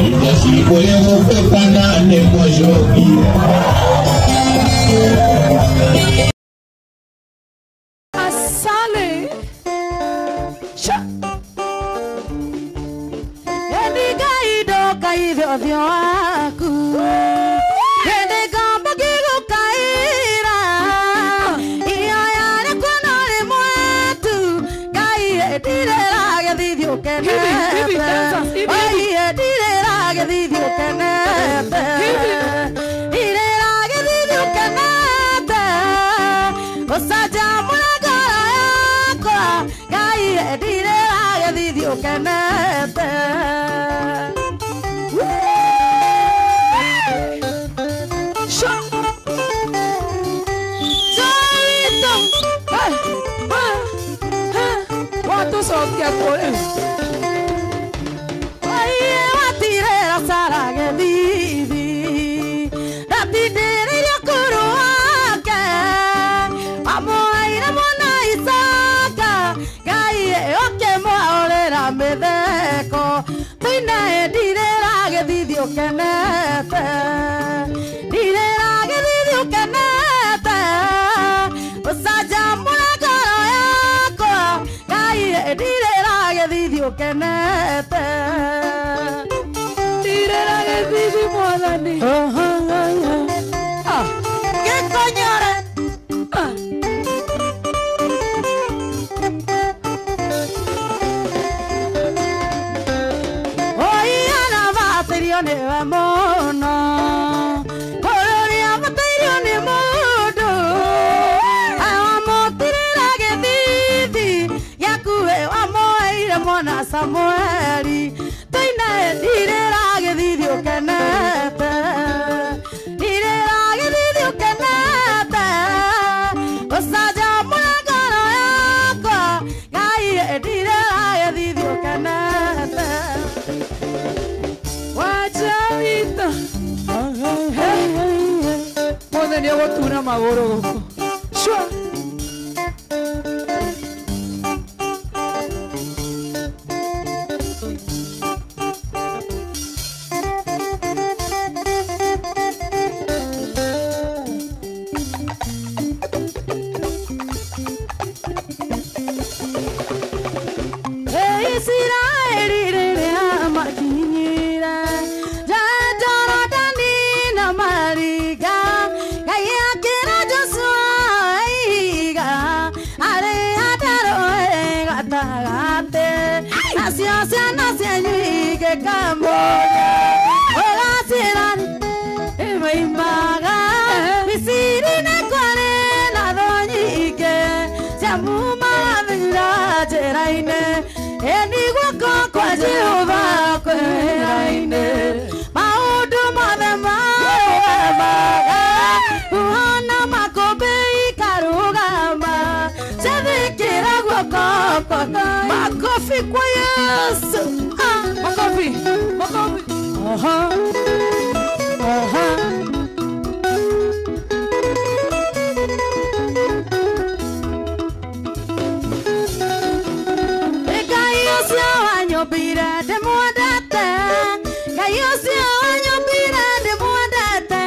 Si volemos preparar depois jogo. Asale. Cha. Ediga ido kaido dioaku. Ediga bagigo kaira. Iya ya kono le muatu. Kai edire la didio kene. Ai edire la didio kene. Dire la didio kene. Osaja dire la didio canete quanto so che vuole a dire la sala che vivi da dire io curo che amore mona isaka gai oke mo olera medeko tina dire la che didio canete dire la che didio canete osaja mona caro gai dire la che didio canete dire la che didio modani che cognore ne mono coloria materione modo amo tirera che vivi yakue amo ira mona samueli toina direra che vidio canete direra che vidio canete osaja mona caro yakwa gai direra che vidio canete Wajawita, pode nem botar magoro. Shua. Hey, Makofi kwa Yesu. Makofi. Makofi. Aha. Aha. Gayosi wanyo bira de modata. Gayosi wanyo bira de modata.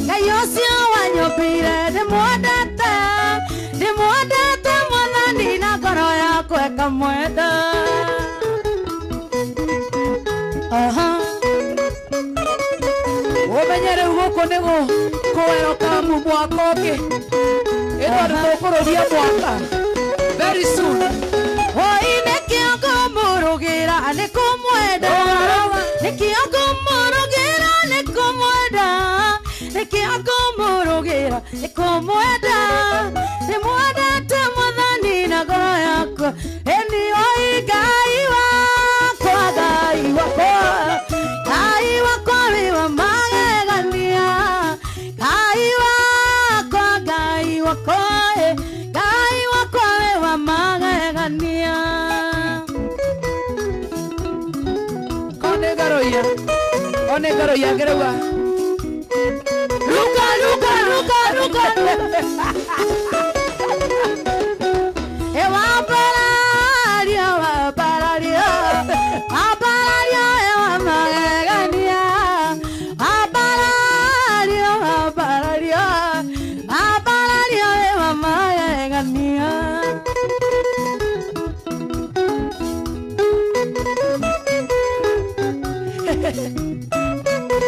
Gayosi wanyo bira de modata. De modata mwanani na koroya kweka mweda. Aha. Omenyere ugo nego koero kamu mwakoke. Edward tokororia mwaka. Very soon. Oine kiongo murugira ne kumweda. Ne kiongo murugira ne kumweda. Ne kiongo murugira ne kumweda. Ne mweda te mwadhani na goro yako. Eni oi gai wako, gai wako. Gai wako viwa magegania. Gai wako, gai wako. Gai wako viwa magegania. One garo ya gerewa. Luka. Ewa pararia. Ewa magega.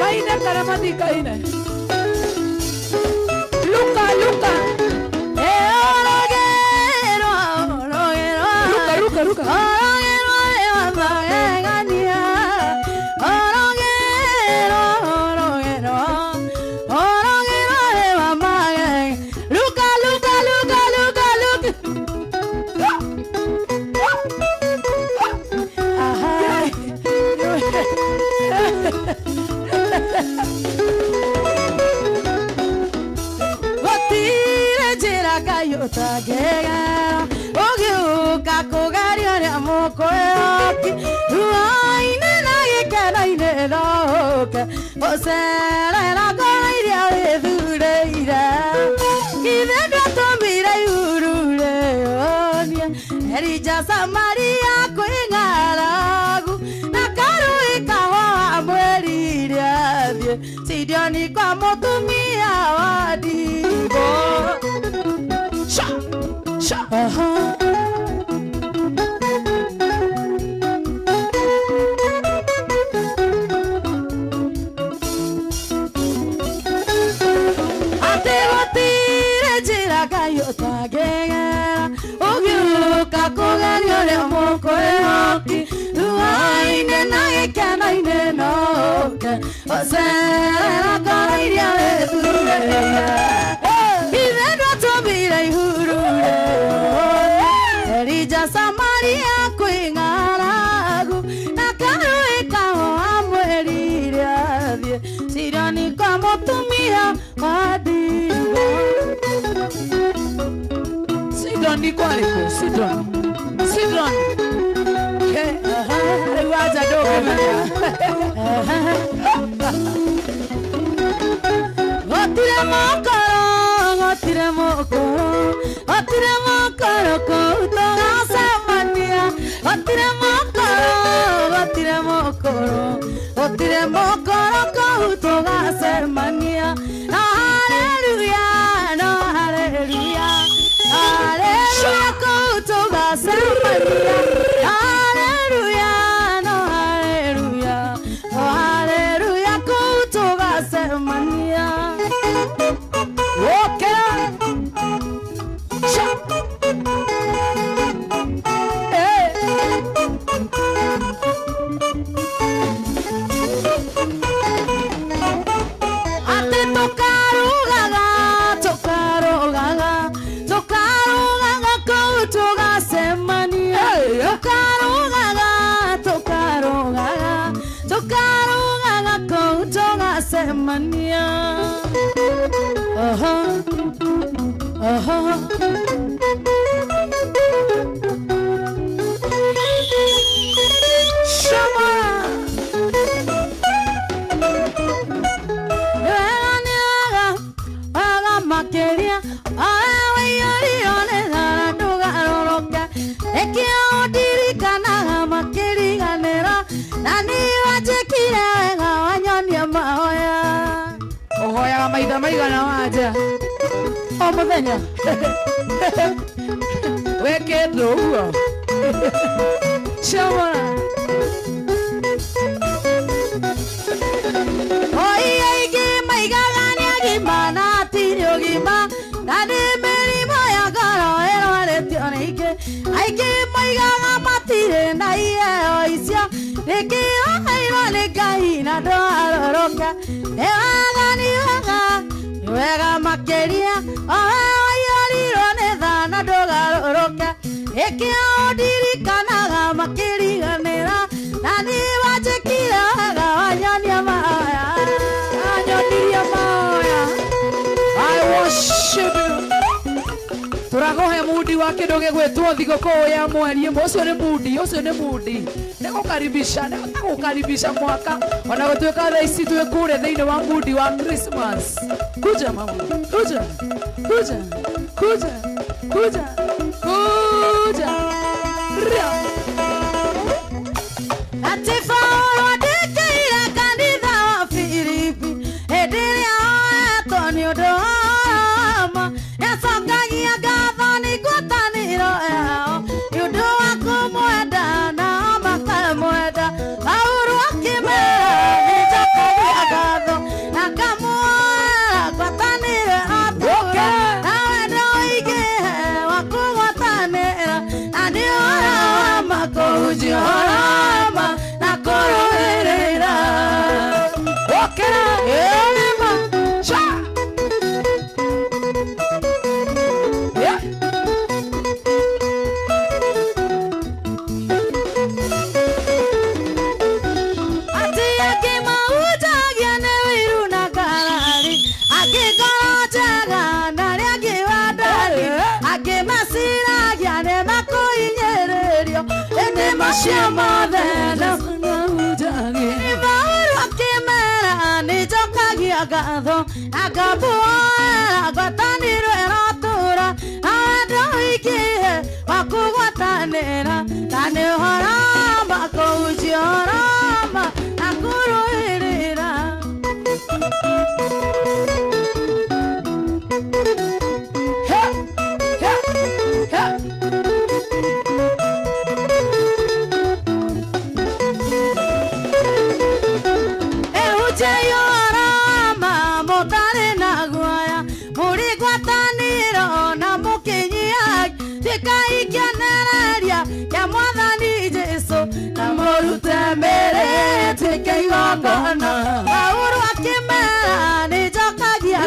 Maine karamati kaine. Luka. Luka. Samaria kwingaragu na karuika wa mweriria sidioni kwa mutumia wa digo sha ate watire jira kayo tagega ogiuka kugario le moko yoki ruaine na ikana ine noke osera kairia ezureya ideno tobira ihurure erija Samaria kwingaragu na karuika wa mweriria sirani kwa mutumia wadigo Sidoni kwaliko, Sidoni. Wacha dogo maya. Otire mokoro kutoga samania. Otire mokoro kutoga samania. Hallelujah, no hallelujah. Hallelujah, kutoga samania. Hallelujah, no hallelujah. Oh hallelujah, kutoga samania. Okay. Maitha maigana waja o muthenya weketwo uguo shamara oiga maigagania gima na tirio gima na ni mirimo ya ngoro ĩrwaretio nĩ ingĩ aingĩ maigaga matire na iheo icio rĩkĩoheirwo nĩ Ngai na ndwaroroka wega makeria oyorirwo nĩ tha na ndũgarũrũke ĩkĩũndirikanaga makĩriganĩra na nĩ wanjĩkire wega wanyonia mahoya anyonirie mahoya I worship you. Turagohe mudi wa kindu gigwitwo thigũkũ ya mweri ũcio nĩ mudi nĩ gũkaribisha mwaka ona gũtuĩka thaa ici twĩ kũrĩa thĩinĩ wa mudi wa Christmas. Kuja mama, kuja ria atifaũrwo ndĩkĩire kanitha wa Filipi hĩndĩ ĩrĩa oetwo nĩ ũndũ wama yacokagia ngatho nĩ ngwatanĩro yao nĩ ũndũ wa kũmwenda nao makamwenda Paulo akĩmera Shiamadena Ibaru Kimera Nijokagia Gado Agabuara Guataniro Eratura Adoiki Wakuguatanera Tane Horama Kouji Horama Nakuru Irira Auru akimera nijokagia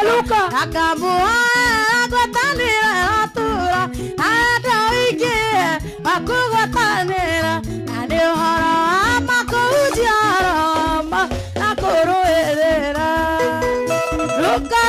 Luka akamua guatanira atura adoiki akuguatanira ane horo amakujiara nakuruerera Luka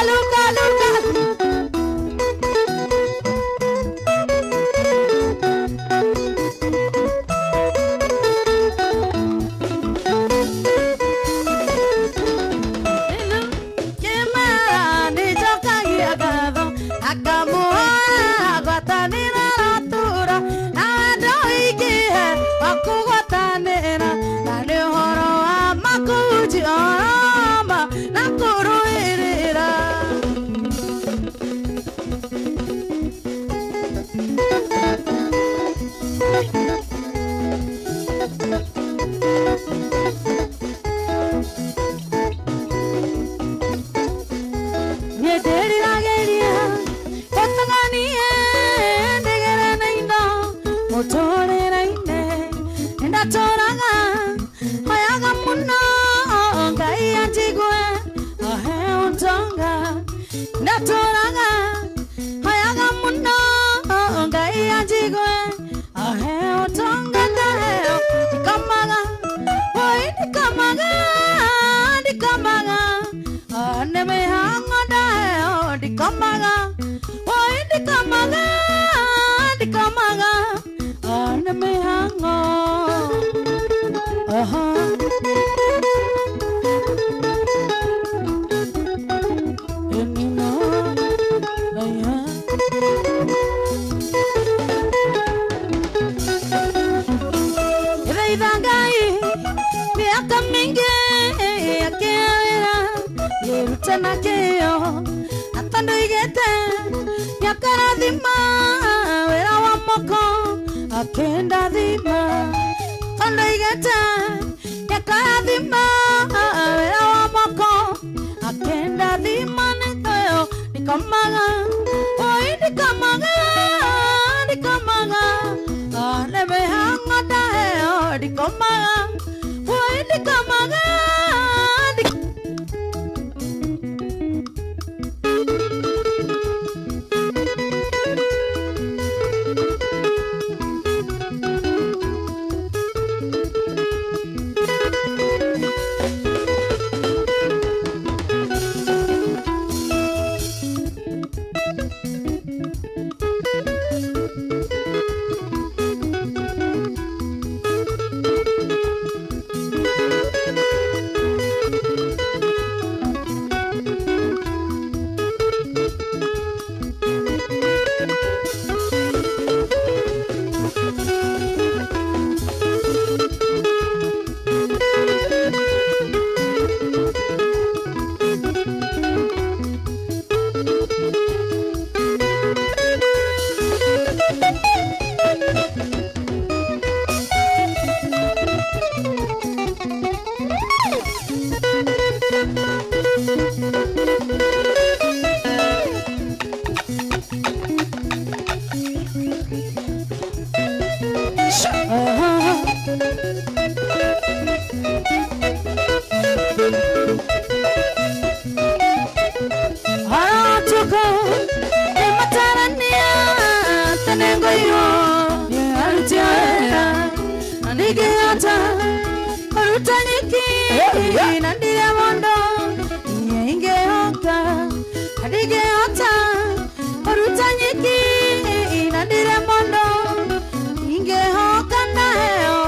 Inge hoka na heo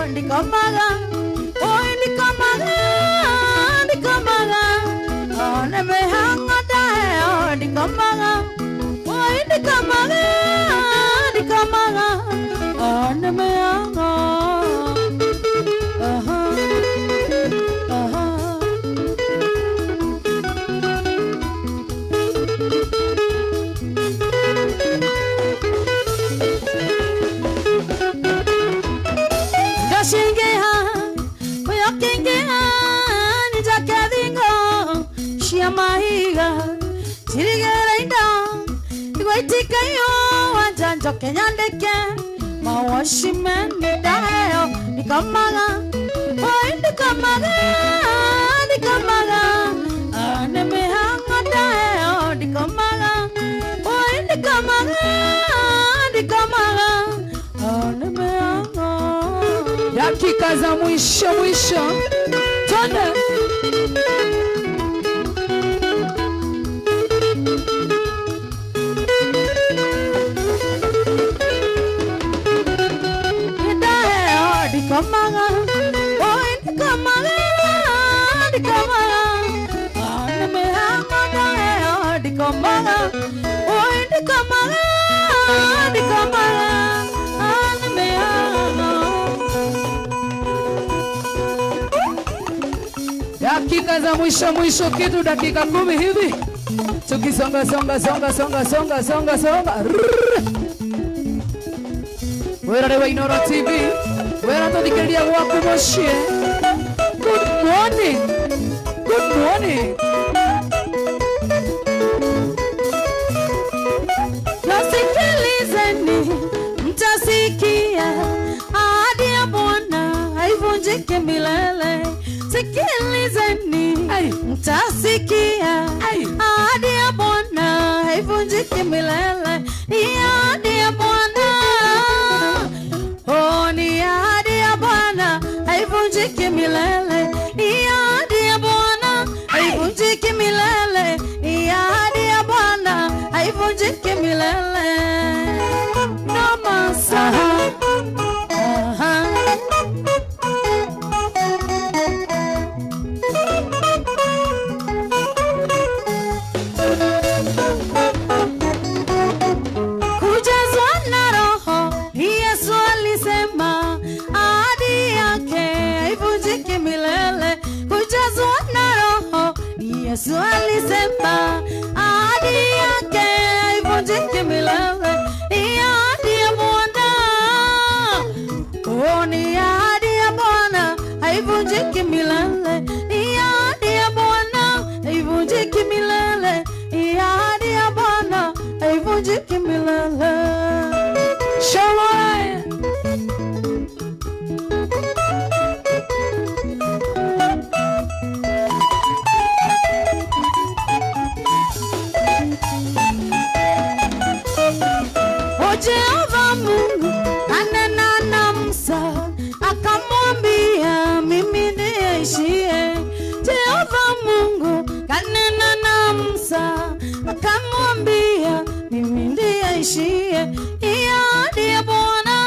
iga chirigera inda igwaitika yo wanjanjo kenyandeke mawashimeni dayo nikamaga oi nikamaga anemehanga dayo nikamaga oi nikamaga anemehanga. Dakika za mwisho twende. Nikamaga, oi nikamaga, anemehanga dayo nikamaga, oi nikamaga, anemehanga. Dakika za mwisho kitu dakika 10 hivi. Tukisonga songa. Wera wa Inoro TV. Wera tuthikiriria gwaku mucii. Good morning. Nasikilizeni mtasikia ahadi ya Bwana haivunjiki milele. Sikilizeni mtasikia ahadi ya Bwana haivunjiki milele. Ni ahadi ya Bwana, oh ni ahadi ya Bwana haivunjiki milele. Ni ahadi ya Bwana haivunjiki milele. Ni ahadi ya Bwana haivunjiki milele. No masaha Yesu alisema ahadi yake haivunjiki milele. Ni ahadi ya Bwana, oh ni ahadi ya Bwana haivunjiki milele. Ni ahadi ya Bwana haivunjiki milele. Ni ahadi ya Bwana haivunjiki milele. Shalom. Jehova Mungu anena na Musa akamwambia mimi niishie. Jehova Mungu anena na Musa akamwambia mimi niishie. Ni ahadi ya Bwana,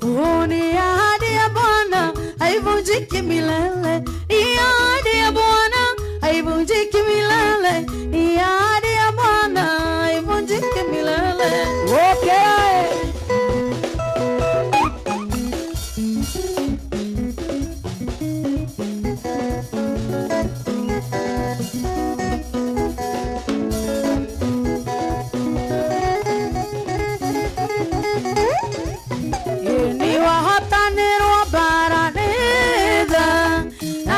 oh ni ahadi ya Bwana haivunjiki milele. Ni ahadi ya Bwana haivunjiki milele. Ni ahadi ya Bwana haivunjiki milele. Okay. Ni wahotanirwo bara nĩ tha, na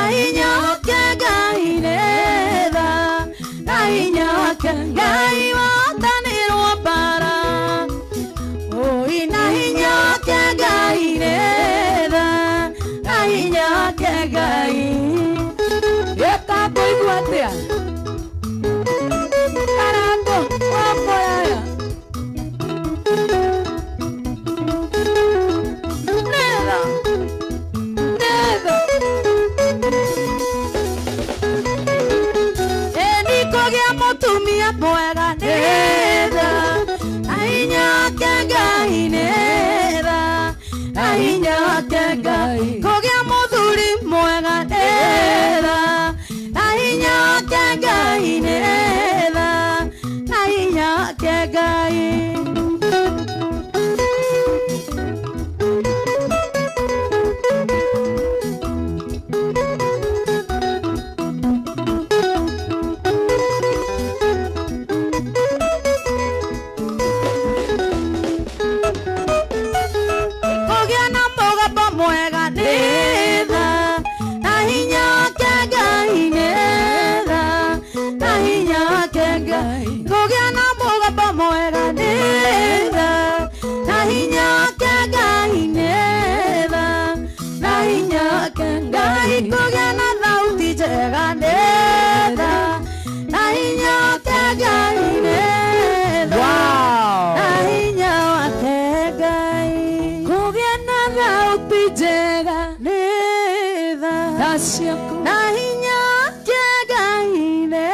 na hinya kegaine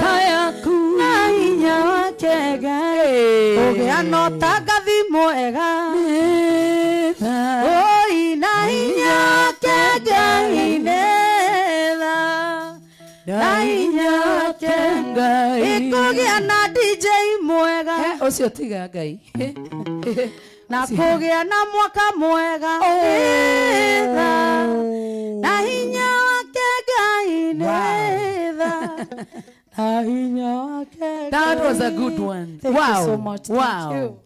tayaku na hinya kegaine ogea tagathi mwega oi na hinya kegaine na hinya kegaine ikogea na DJ mwega ucio tiga ngai na kugea na mwaka mwega na hinya wake Ngai na hinya wake. That was a good one. Thank you so much. Thank Wow. you.